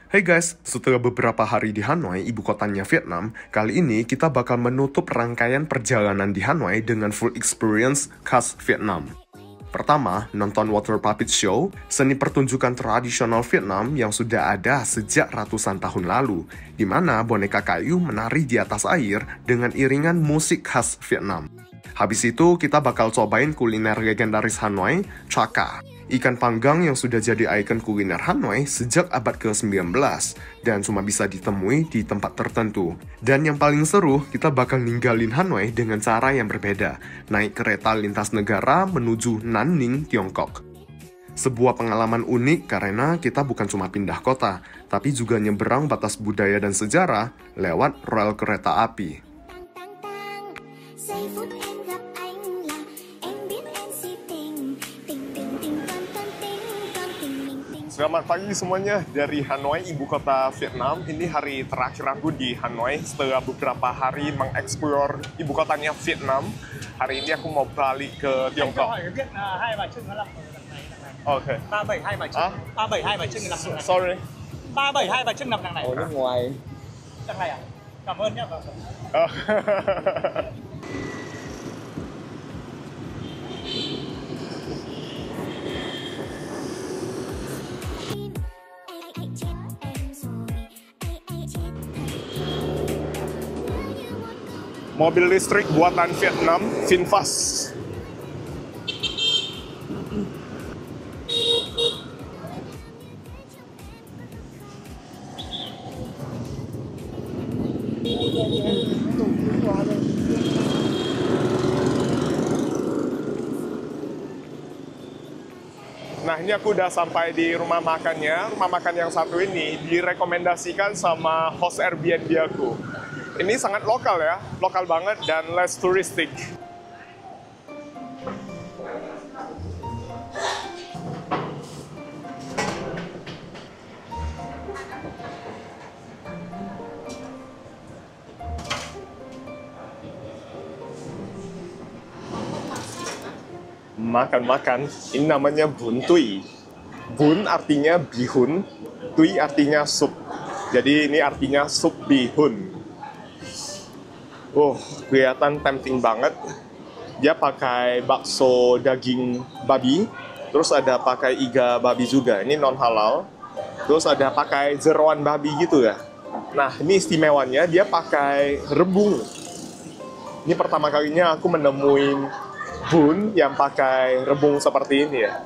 Hey guys, setelah beberapa hari di Hanoi, ibu kotanya Vietnam, kali ini kita bakal menutup rangkaian perjalanan di Hanoi dengan full experience khas Vietnam. Pertama, nonton Water Puppet Show, seni pertunjukan tradisional Vietnam yang sudah ada sejak ratusan tahun lalu, di mana boneka kayu menari di atas air dengan iringan musik khas Vietnam. Habis itu, kita bakal cobain kuliner legendaris Hanoi, Chaka, ikan panggang yang sudah jadi ikon kuliner Hanoi sejak abad ke-19 dan cuma bisa ditemui di tempat tertentu. Dan yang paling seru, kita bakal ninggalin Hanoi dengan cara yang berbeda, naik kereta lintas negara menuju Nanning, Tiongkok. Sebuah pengalaman unik karena kita bukan cuma pindah kota, tapi juga nyeberang batas budaya dan sejarah lewat rel kereta api. Selamat pagi semuanya dari Hanoi, ibu kota Vietnam. Ini hari terakhir aku di Hanoi setelah beberapa hari mengeksplor ibu kotanya Vietnam. Hari ini aku mau balik ke Tiongkok. Oke. 372 bài trưng. 372 bài trưng thì nằm đằng này. Sorry. 372 bài trưng nằm đằng này. Ở nước ngoài. Đằng này à? Cảm ơn nhé. Mobil listrik buatan Vietnam, VinFast. Nah, ini aku udah sampai di rumah makannya. Rumah makan yang satu ini direkomendasikan sama host Airbnb aku. Ini sangat lokal ya, lokal banget dan less touristic. Makan-makan, ini namanya bun tui. Bun artinya bihun, tui artinya sup. Jadi ini artinya sup bihun. Kelihatan tempting banget. Dia pakai bakso daging babi, terus ada pakai iga babi juga. Ini non halal. Terus ada pakai jeroan babi gitu ya. Nah, ini istimewanya dia pakai rebung. Ini pertama kalinya aku menemuin bun yang pakai rebung seperti ini ya.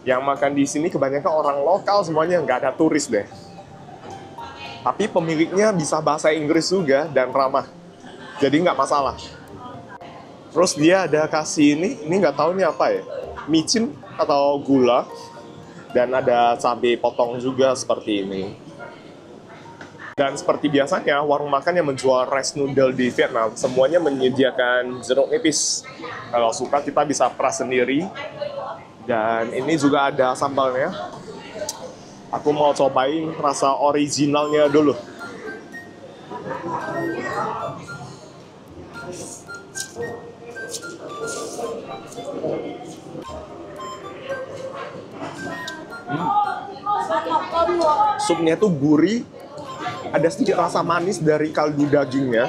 Yang makan di sini kebanyakan orang lokal semuanya, nggak ada turis deh. Tapi pemiliknya bisa bahasa Inggris juga dan ramah. Jadi nggak masalah. Terus dia ada kasih ini nggak tahu ini apa ya, micin atau gula, dan ada cabai potong juga seperti ini. Dan seperti biasanya, warung makan yang menjual rice noodle di Vietnam, semuanya menyediakan jeruk nipis. Kalau suka kita bisa peras sendiri. Dan ini juga ada sambalnya. Aku mau cobain rasa originalnya dulu. Supnya tuh gurih, ada sedikit rasa manis dari kaldu dagingnya,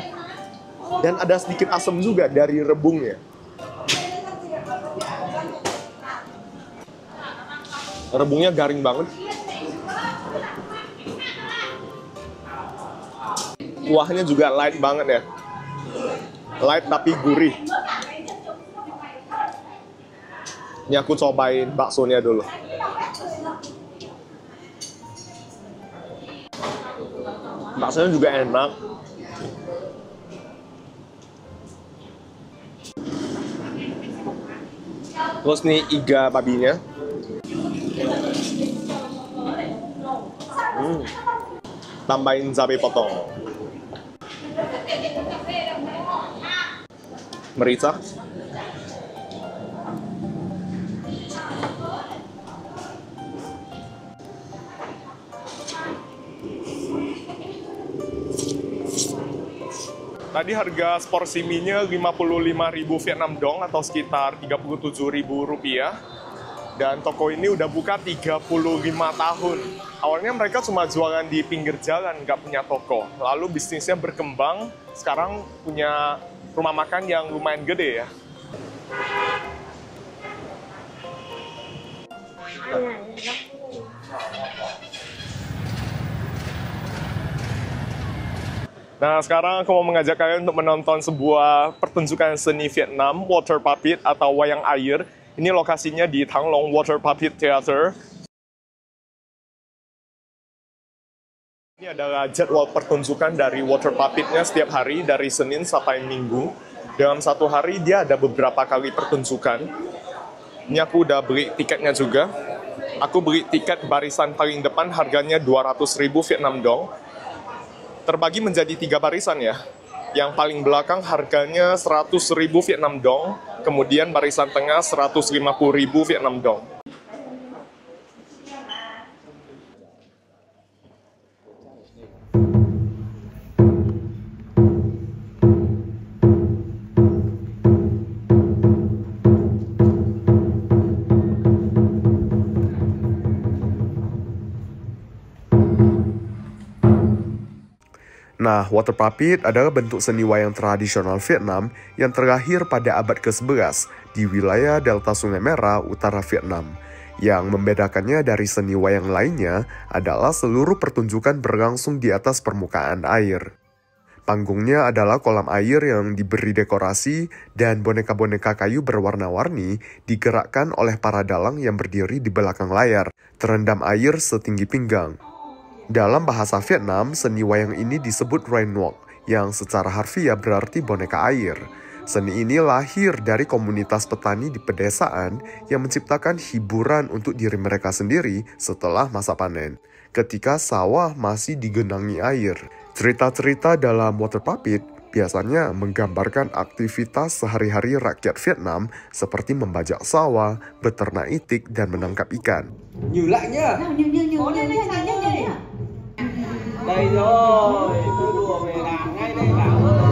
dan ada sedikit asam juga dari rebungnya. Rebungnya garing banget. Kuahnya juga light banget ya. Light tapi gurih. Ini aku cobain baksonya dulu. Baksonya juga enak. Terus nih iga babinya. Tambahin cabai potong. Merica. Tadi harga seporsi mie-nya 55.000 Vietnam Dong atau sekitar 37.000 rupiah. Dan toko ini udah buka 35 tahun. Awalnya mereka cuma jualan di pinggir jalan, nggak punya toko. Lalu bisnisnya berkembang, sekarang punya rumah makan yang lumayan gede ya. Nah, sekarang aku mau mengajak kalian untuk menonton sebuah pertunjukan seni Vietnam, water puppet atau wayang air. Ini lokasinya di Thang Long Water Puppet Theater. Ini adalah jadwal pertunjukan dari water puppetnya setiap hari, dari Senin sampai Minggu. Dalam satu hari dia ada beberapa kali pertunjukan. Ini aku udah beli tiketnya juga. Aku beli tiket barisan paling depan, harganya 200.000 Vietnam dong. Terbagi menjadi 3 barisan ya. Yang paling belakang harganya 100.000 Vietnam dong, kemudian barisan tengah 150.000 Vietnam dong. Nah, water puppet adalah bentuk seni wayang tradisional Vietnam yang terlahir pada abad ke-11 di wilayah Delta Sungai Merah, utara Vietnam. Yang membedakannya dari seni wayang lainnya adalah seluruh pertunjukan berlangsung di atas permukaan air. Panggungnya adalah kolam air yang diberi dekorasi dan boneka-boneka kayu berwarna-warni digerakkan oleh para dalang yang berdiri di belakang layar, terendam air setinggi pinggang. Dalam bahasa Vietnam, seni wayang ini disebut Rain Walk, yang secara harfiah berarti boneka air. Seni ini lahir dari komunitas petani di pedesaan yang menciptakan hiburan untuk diri mereka sendiri setelah masa panen, ketika sawah masih digenangi air. Cerita-cerita dalam water puppet biasanya menggambarkan aktivitas sehari-hari rakyat Vietnam seperti membajak sawah, beternak itik, dan menangkap ikan. Nhử lại nhá. Cố lên lên nhanh nhanh nhanh. Đây rồi, tôi đùa về làm ngay đây Bảo ơi.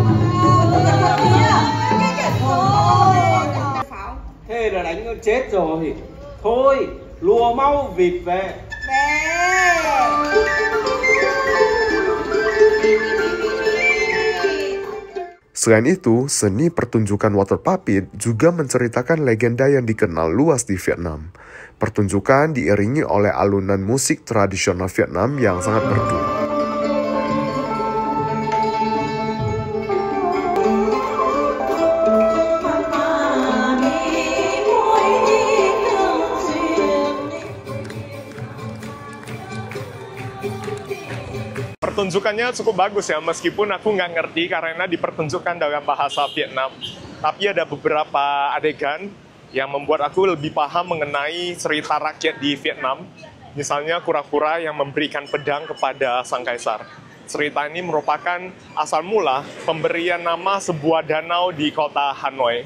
Thế là đánh nó chết rồi. Thôi, lùa mau vịt về. Selain itu, seni pertunjukan water puppet juga menceritakan legenda yang dikenal luas di Vietnam. Pertunjukan diiringi oleh alunan musik tradisional Vietnam yang sangat merdu. Pertunjukannya cukup bagus ya, meskipun aku nggak ngerti karena dipertunjukkan dalam bahasa Vietnam. Tapi ada beberapa adegan yang membuat aku lebih paham mengenai cerita rakyat di Vietnam. Misalnya kura-kura yang memberikan pedang kepada sang kaisar. Cerita ini merupakan asal mula pemberian nama sebuah danau di kota Hanoi.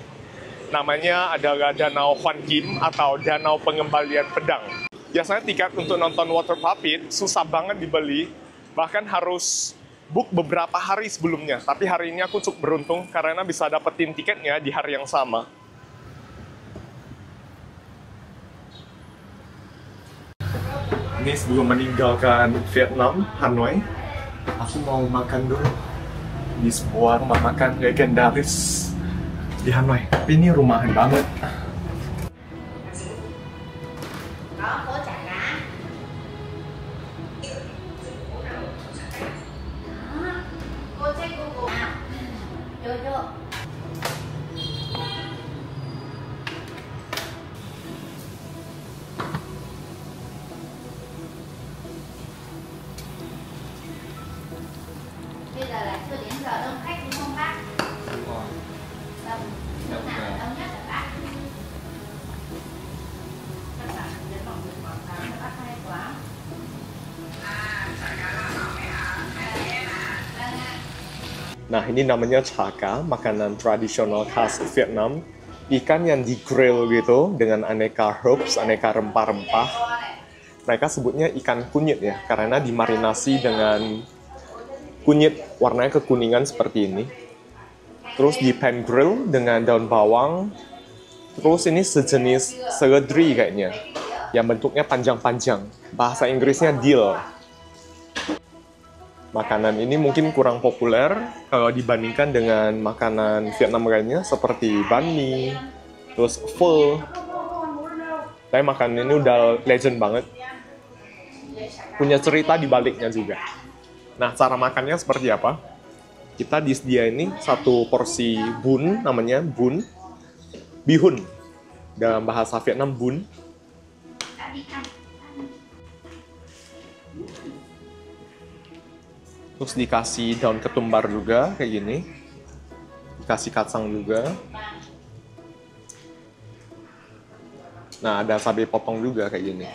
Namanya adalah Danau Hoan Kim atau Danau Pengembalian Pedang. Biasanya tiket untuk nonton water puppet susah banget dibeli. Bahkan harus book beberapa hari sebelumnya. Tapi hari ini aku cukup beruntung karena bisa dapetin tiketnya di hari yang sama. Ini sebelum meninggalkan Vietnam, Hanoi, aku mau makan dulu di sebuah rumah makan legendaris di Hanoi. Tapi ini rumahan banget. Bây giờ là chưa đến giờ đông khách đúng không bác? Đúng rồi. Lúc nào là đông nhất hả bác? Các bạn đến vòng người quảng cáo cho bác hay quá. Nah, ini namanya chaka, makanan tradisional khas Vietnam. Ikan yang di-grill gitu dengan aneka herbs, aneka rempah-rempah. Mereka sebutnya ikan kunyit ya, karena dimarinasi dengan kunyit warnanya kekuningan seperti ini. Terus di pan grill dengan daun bawang. Terus ini sejenis seledri kayaknya. yang bentuknya panjang-panjang. Bahasa Inggrisnya dill. Makanan ini mungkin kurang populer kalau dibandingkan dengan makanan Vietnam lainnya seperti banh mi, terus pho. Tapi makanan ini udah legend banget. Punya cerita di baliknya juga. Nah, cara makannya seperti apa? Kita disediain ini satu porsi bun, namanya bun. Bihun. Dalam bahasa Vietnam, bun. Terus dikasih daun ketumbar juga, kayak gini. Dikasih kacang juga. Nah, ada cabai potong juga kayak gini.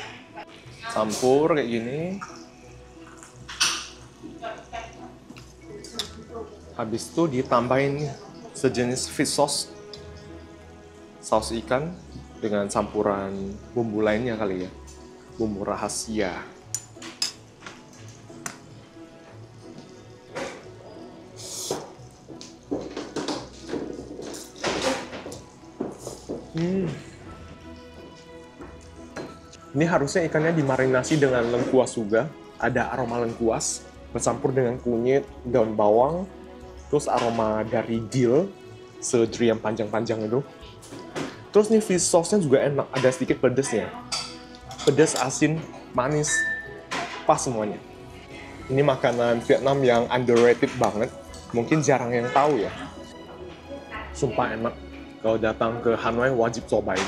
Campur kayak gini. Habis itu ditambahin sejenis fish sauce. Saus ikan dengan campuran bumbu lainnya kali ya. Bumbu rahasia. Ini harusnya ikannya dimarinasi dengan lengkuas juga. Ada aroma lengkuas bercampur dengan kunyit, daun bawang, terus aroma dari dill, seledri yang panjang-panjang itu. Terus nih fish sauce-nya juga enak, ada sedikit pedesnya. Pedas, asin, manis, pas semuanya. Ini makanan Vietnam yang underrated banget. Mungkin jarang yang tahu ya. Sumpah enak. Kalau datang ke Hanoi wajib cobain.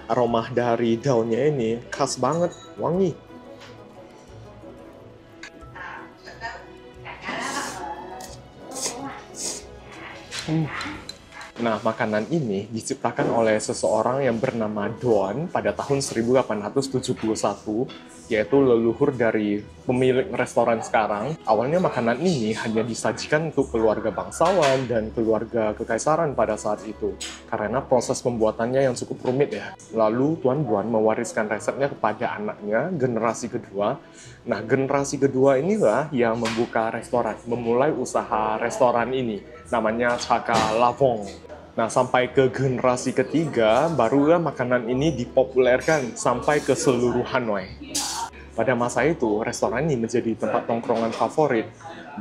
Aroma dari daunnya ini khas banget, wangi. Nah, makanan ini diciptakan oleh seseorang yang bernama Doan pada tahun 1871, yaitu leluhur dari pemilik restoran sekarang. Awalnya makanan ini hanya disajikan untuk keluarga bangsawan dan keluarga kekaisaran pada saat itu, karena proses pembuatannya yang cukup rumit ya. Lalu Tuan Doan mewariskan resepnya kepada anaknya, generasi kedua. Nah, generasi kedua inilah yang membuka restoran, memulai usaha restoran ini, namanya Chaka Lavong. Nah, sampai ke generasi ketiga, barulah makanan ini dipopulerkan sampai ke seluruh Hanoi. Pada masa itu, restoran ini menjadi tempat tongkrongan favorit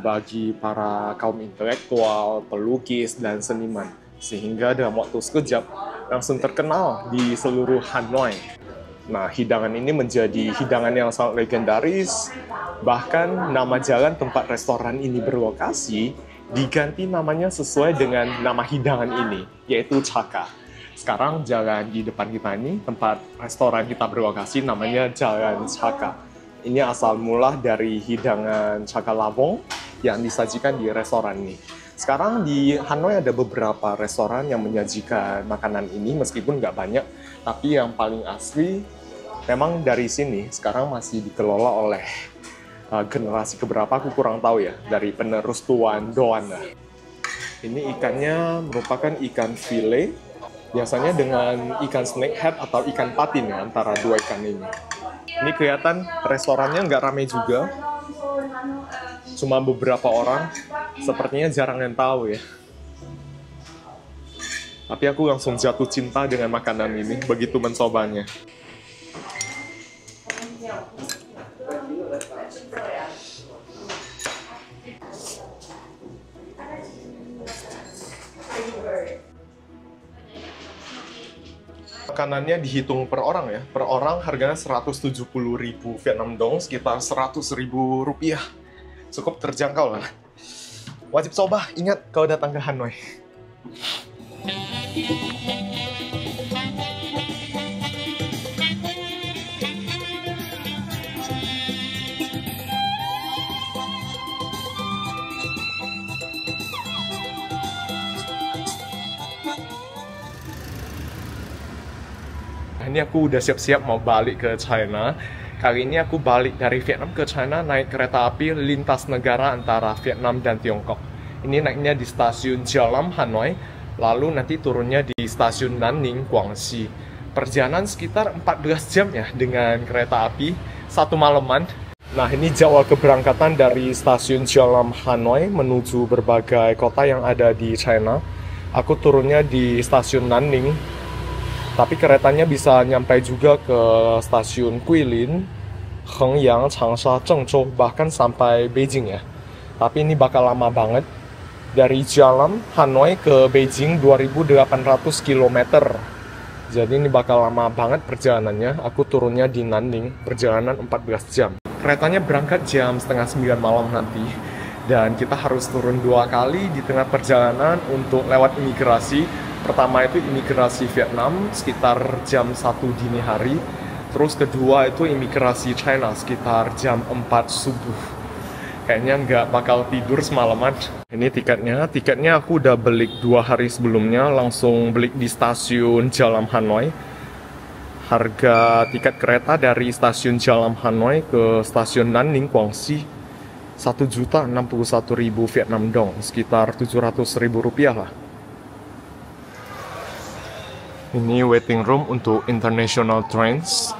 bagi para kaum intelektual, pelukis, dan seniman. Sehingga dalam waktu sekejap, langsung terkenal di seluruh Hanoi. Nah, hidangan ini menjadi hidangan yang sangat legendaris. Bahkan, nama jalan tempat restoran ini berlokasi diganti namanya sesuai dengan nama hidangan ini, yaitu Chaka. Sekarang jalan di depan kita ini, tempat restoran kita berlokasi, namanya Jalan Chaka. Ini asal mula dari hidangan Chaka Lavong yang disajikan di restoran ini. Sekarang di Hanoi ada beberapa restoran yang menyajikan makanan ini, meskipun nggak banyak, tapi yang paling asli memang dari sini. Sekarang masih dikelola oleh generasi keberapa aku kurang tahu ya, dari penerus Tuan Doan. Ini ikannya merupakan ikan file, biasanya dengan ikan snakehead atau ikan patin ya, antara dua ikan ini. Ini kelihatan restorannya nggak ramai juga, cuma beberapa orang, sepertinya jarang yang tahu ya. Tapi aku langsung jatuh cinta dengan makanan ini begitu mencobanya. Makanannya dihitung per orang ya. Per orang harganya 170.000 Vietnam dong, sekitar 100.000 rupiah. Cukup terjangkau lah. Wajib coba, ingat kalau datang ke Hanoi. Ini aku udah siap-siap mau balik ke China. Kali ini aku balik dari Vietnam ke China naik kereta api lintas negara antara Vietnam dan Tiongkok. Ini naiknya di stasiun Gia Lam, Hanoi, lalu nanti turunnya di stasiun Nanning, Guangxi. Perjalanan sekitar 14 jam ya dengan kereta api, satu malaman. Nah, ini jadwal keberangkatan dari stasiun Gia Lam, Hanoi menuju berbagai kota yang ada di China. Aku turunnya di stasiun Nanning. Tapi keretanya bisa nyampe juga ke stasiun Guilin, Hengyang, Changsha, Zhengzhou, bahkan sampai Beijing ya. Tapi ini bakal lama banget. Dari jalan Hanoi ke Beijing 2.800 km. Jadi ini bakal lama banget perjalanannya. Aku turunnya di Nanning, perjalanan 14 jam. Keretanya berangkat jam setengah 9 malam nanti. Dan kita harus turun 2 kali di tengah perjalanan untuk lewat imigrasi. Pertama itu imigrasi Vietnam sekitar jam 1 dini hari. Terus kedua itu imigrasi China sekitar jam 4 subuh. Kayaknya nggak bakal tidur semalaman. Ini tiketnya aku udah beli 2 hari sebelumnya, langsung beli di stasiun Jalam Hanoi. Harga tiket kereta dari stasiun Jalam Hanoi ke stasiun Nanning, Guangxi 1.061.000 Vietnam dong, sekitar 700.000 rupiah lah. Ini waiting room untuk international trains.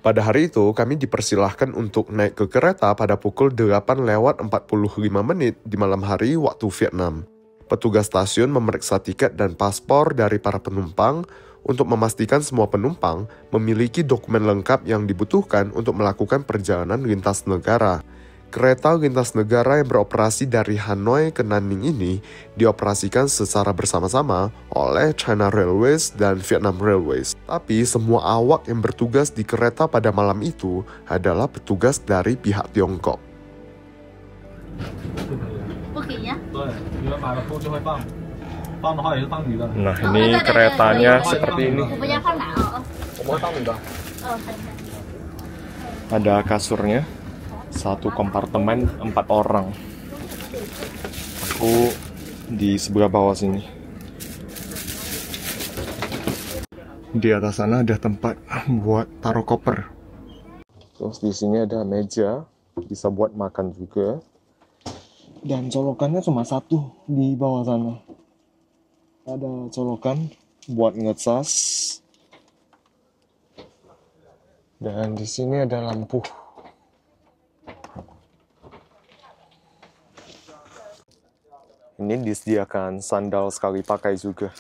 Pada hari itu, kami dipersilahkan untuk naik ke kereta pada pukul 8:45 di malam hari waktu Vietnam. Petugas stasiun memeriksa tiket dan paspor dari para penumpang untuk memastikan semua penumpang memiliki dokumen lengkap yang dibutuhkan untuk melakukan perjalanan lintas negara. Kereta lintas negara yang beroperasi dari Hanoi ke Nanning ini dioperasikan secara bersama-sama oleh China Railways dan Vietnam Railways. Tapi semua awak yang bertugas di kereta pada malam itu adalah petugas dari pihak Tiongkok. Nah, ini keretanya seperti ini. Ada kasurnya. 1 kompartemen 4 orang. Aku di sebelah bawah sini. Di atas sana ada tempat buat taruh koper. Terus di sini ada meja, bisa buat makan juga. Dan colokannya cuma 1 di bawah sana. Ada colokan buat ngecas. Dan di sini ada lampu. Ini disediakan sandal sekali pakai juga.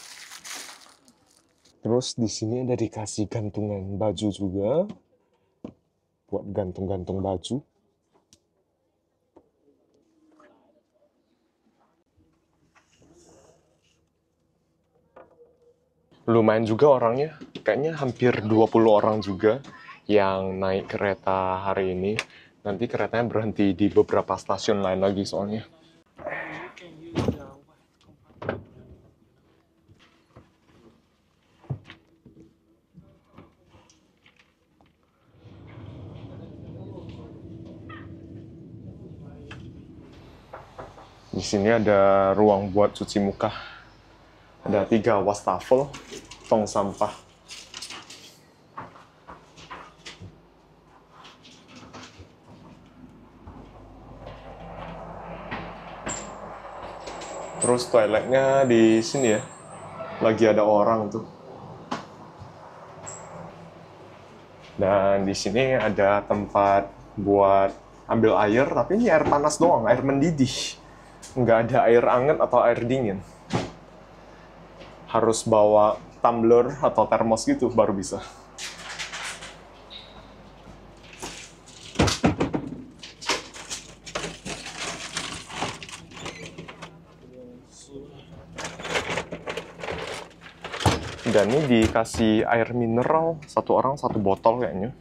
Terus di sini ada dikasih gantungan baju juga. Buat gantung-gantung baju. Lumayan juga orangnya. Kayaknya hampir 20 orang juga yang naik kereta hari ini. Nanti keretanya berhenti di beberapa stasiun lain lagi soalnya. Di sini ada ruang buat cuci muka. Ada 3 wastafel, tong sampah. Terus toiletnya di sini ya. Lagi ada orang tuh. Dan di sini ada tempat buat ambil air, tapi ini air panas doang, air mendidih. Nggak ada air hangat atau air dingin. Harus bawa tumbler atau termos gitu baru bisa. Dan ini dikasih air mineral, 1 orang 1 botol kayaknya.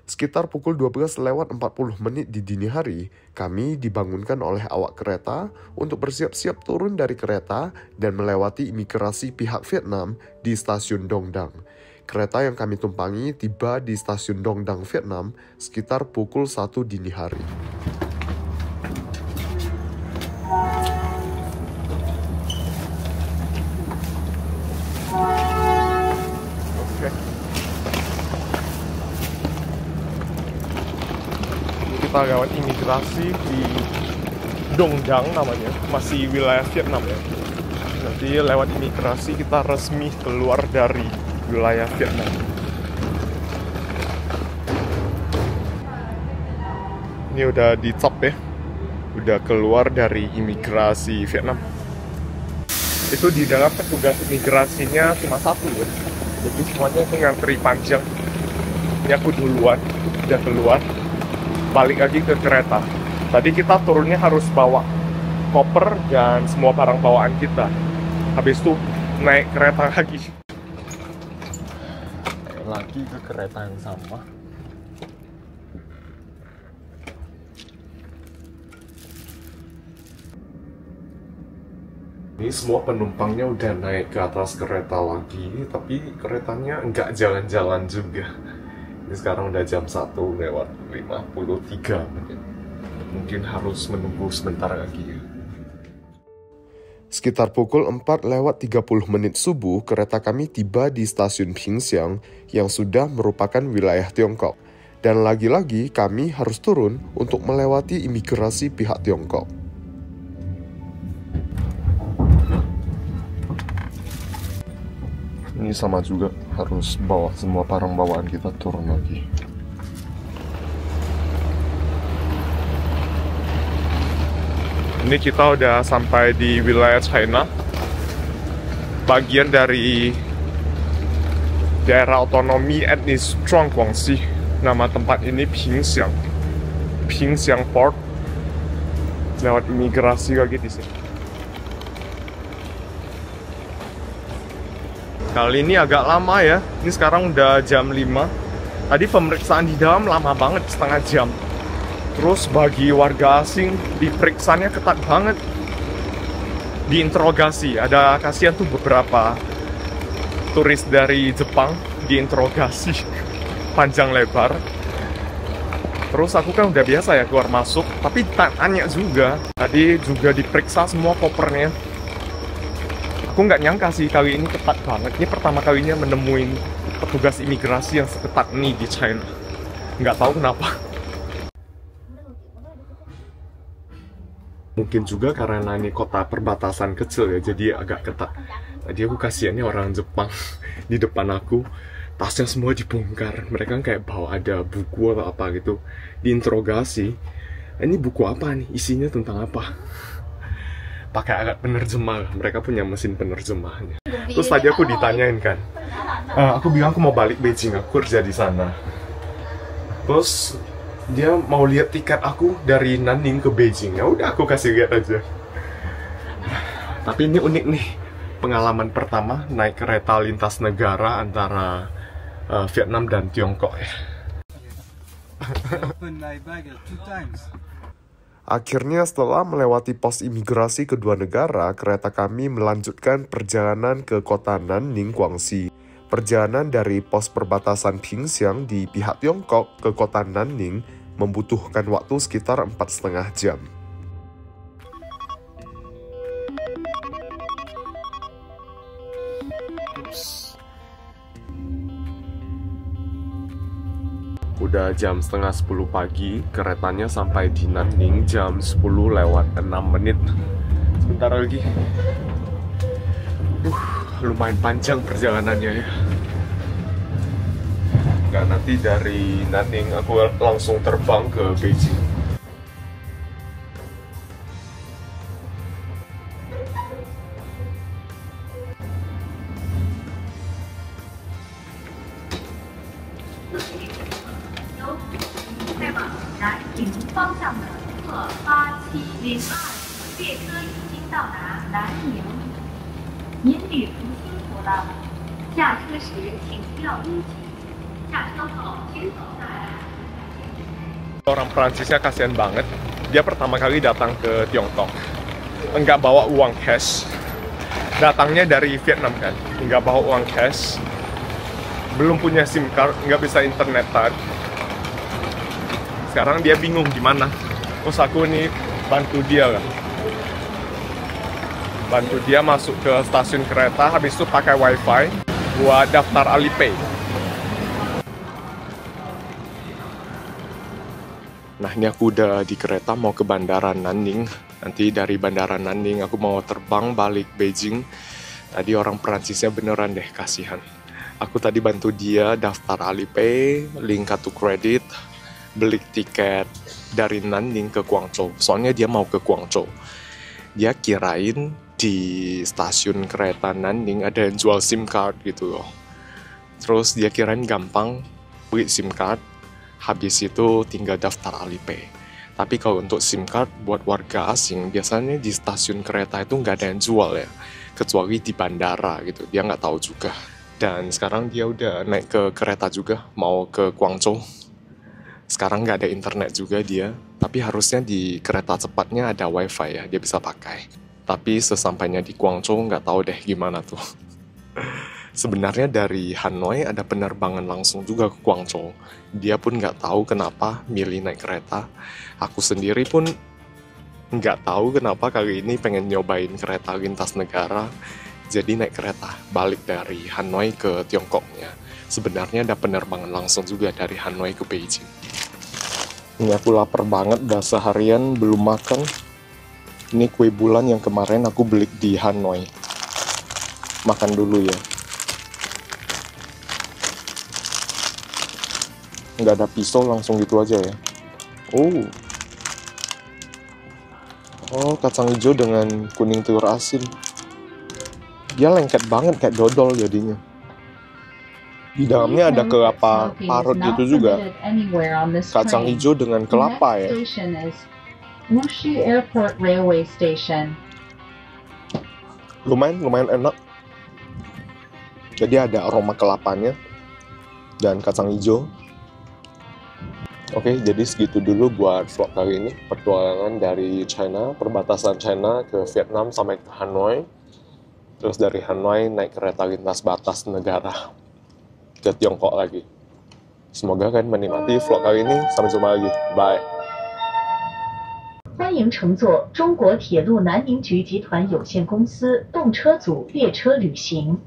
Sekitar pukul 12:40 di dini hari, kami dibangunkan oleh awak kereta untuk bersiap-siap turun dari kereta dan melewati imigrasi pihak Vietnam di stasiun Dong Dang. Kereta yang kami tumpangi tiba di stasiun Dong Dang, Vietnam sekitar pukul 1 dini hari. kita lewat imigrasi di Dong Dang namanya, masih wilayah Vietnam ya. Nanti lewat imigrasi kita resmi keluar dari wilayah Vietnam. Ini udah dicap ya, udah keluar dari imigrasi Vietnam. Itu di dalam petugas imigrasinya cuma satu ya, jadi semuanya itu ngantri panjang. Ini aku duluan, udah keluar, balik lagi ke kereta. Tadi kita turunnya harus bawa koper dan semua barang bawaan kita. Habis itu naik kereta lagi. Lagi ke kereta yang sama. Ini semua penumpangnya udah naik ke atas kereta lagi, tapi keretanya nggak jalan-jalan juga. Ini sekarang udah jam 1 lewat 53 menit. Mungkin harus menunggu sebentar lagi ya. Sekitar pukul 4 lewat 30 menit subuh, kereta kami tiba di stasiun Ping Xiang yang sudah merupakan wilayah Tiongkok. Dan lagi-lagi kami harus turun untuk melewati imigrasi pihak Tiongkok. Ini sama juga, harus bawa semua barang bawaan kita turun lagi. Ini kita udah sampai di wilayah China, bagian dari daerah otonomi etnis Zhuang Guangxi. Nama tempat ini Ping Xiang, Ping Xiang Port. Lewat imigrasi lagi di sini. Kali ini agak lama ya. Ini sekarang udah jam 5. Tadi pemeriksaan di dalam lama banget, setengah jam. Terus bagi warga asing, diperiksanya ketat banget. Diinterogasi, ada kasihan tuh beberapa turis dari Jepang diinterogasi panjang lebar. Terus aku kan udah biasa ya keluar masuk, tapi tanya juga. Tadi juga diperiksa semua kopernya. Aku nggak nyangka sih kali ini ketat banget. Ini pertama kalinya menemuin petugas imigrasi yang seketat ini di China. Nggak tahu kenapa. Mungkin juga karena ini kota perbatasan kecil ya, jadi agak ketat. Tadi aku kasihannya orang Jepang di depan aku, tasnya semua dibongkar. Mereka kayak bawa ada buku atau apa gitu, diinterogasi. Ini buku apa nih? Isinya tentang apa? Pakai alat penerjemah, mereka punya mesin penerjemahnya. Terus tadi aku ditanyain kan, aku bilang aku mau balik Beijing, aku kerja di sana. Terus dia mau lihat tiket aku dari Nanning ke Beijing. Ya udah aku kasih lihat aja. Tapi ini unik nih, pengalaman pertama naik kereta lintas negara antara Vietnam dan Tiongkok ya. Akhirnya setelah melewati pos imigrasi kedua negara, kereta kami melanjutkan perjalanan ke kota Nanning, Guangxi. Perjalanan dari pos perbatasan Ping Xiang di pihak Tiongkok ke kota Nanning membutuhkan waktu sekitar 4,5 jam. Udah jam setengah 10 pagi, keretanya sampai di Nanning jam 10 lewat 6 menit. Sebentar lagi. Lumayan panjang perjalanannya ya. Nah, nanti dari Nanning aku langsung terbang ke Beijing. Orang Prancisnya kasihan banget. Dia pertama kali datang ke Tiongkok, enggak bawa uang cash. Datangnya dari Vietnam kan, enggak bawa uang cash. Belum punya SIM card, nggak bisa internetan. Sekarang dia bingung gimana. Terus aku nih bantu dia lah. Bantu dia masuk ke stasiun kereta, habis itu pakai wifi buat daftar Alipay. Nah, ini aku udah di kereta mau ke Bandara Nanning. Nanti dari Bandara Nanning aku mau terbang balik Beijing. Tadi orang Perancisnya beneran deh, kasihan. Aku tadi bantu dia daftar Alipay, link kartu kredit, beli tiket dari Nanning ke Guangzhou. Soalnya dia mau ke Guangzhou. Dia kirain di stasiun kereta Nanning ada yang jual SIM card gitu loh. Terus dia kirain gampang beli SIM card, habis itu tinggal daftar Alipay. Tapi kalau untuk SIM card buat warga asing, biasanya di stasiun kereta itu nggak ada yang jual ya. Kecuali di bandara gitu, dia nggak tahu juga. Dan sekarang dia udah naik ke kereta juga, mau ke Guangzhou. Sekarang nggak ada internet juga dia, tapi harusnya di kereta cepatnya ada wifi ya, dia bisa pakai. Tapi sesampainya di Guangzhou nggak tahu deh gimana tuh. Sebenarnya dari Hanoi ada penerbangan langsung juga ke Guangzhou. Dia pun nggak tahu kenapa milih naik kereta. Aku sendiri pun nggak tahu kenapa kali ini pengen nyobain kereta lintas negara. Jadi naik kereta balik dari Hanoi ke Tiongkoknya. Sebenarnya ada penerbangan langsung juga dari Hanoi ke Beijing. Ini aku lapar banget, udah seharian belum makan. Ini kue bulan yang kemarin aku beli di Hanoi. Makan dulu ya. Nggak ada pisau, langsung gitu aja ya. Oh, kacang hijau dengan kuning telur asin. Dia lengket banget kayak dodol jadinya. Di dalamnya ada kelapa parut gitu juga. Kacang hijau dengan kelapa ya. Wushu Airport Railway Station. Lumayan enak. Jadi ada aroma kelapanya dan kacang hijau. Oke, jadi segitu dulu buat vlog kali ini. Petualangan dari China, perbatasan China ke Vietnam sampai ke Hanoi. Terus dari Hanoi naik kereta lintas batas negara ke Tiongkok lagi. Semoga kalian menikmati vlog kali ini. Sampai jumpa lagi. Bye. 欢迎乘坐中国铁路南宁局集团有限公司动车组列车旅行。